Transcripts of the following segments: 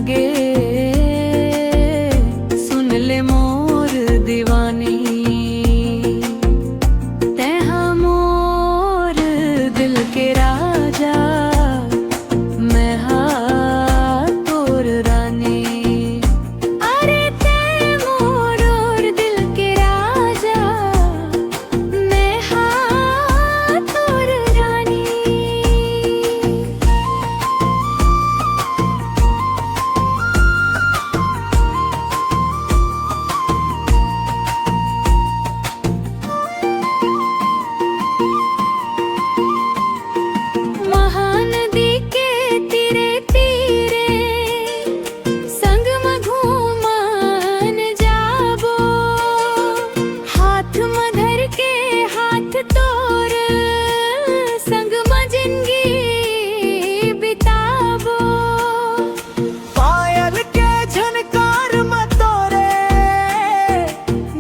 लागे। सुन ले मोर दीवानी, तैहा मोर दिल के राजा, मैं हाँ तोर रानी। अरे तै मोर दिल के राजा, मैं हाँ तोर रानी। महानदी के तीरे तीरे संग में घूमन जाबो, हाथ में धर के हाथ तोर संग में जिंदगी बिताबो। पायल के झनकार में तोरे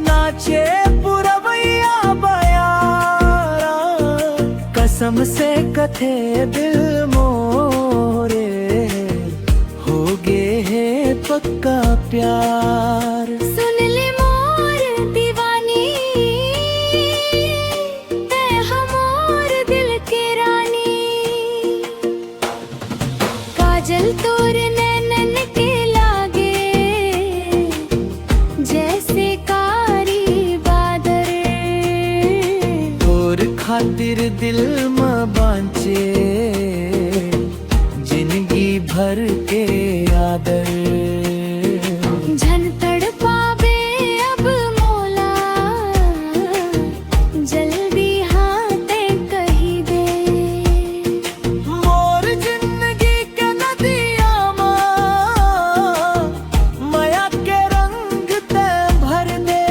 नाचे पुरवैया बयारा, कसम से कथे दिल मोरे हो गे है पक्का प्यार। सुन ले मोर दीवानी, तै हमोर दिल के रानी। काजल तोर नैनन के लागे, जैसे कारी बादर। तोर खातिर दिल में बांचे जिंदगी भर के आदर। झन तड़पावे अब मोला, जल्दी हाँ ते कही दे। मोर जिंदगी के नदिया में माया के रंग ते भर दे।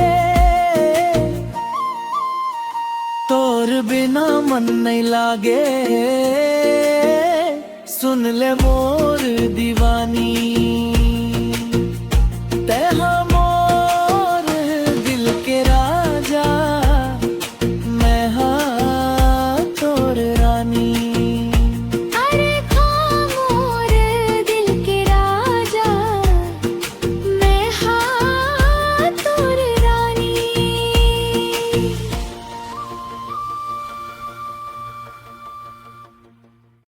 तोर बिना मन नहीं लागे, सुन ले मोर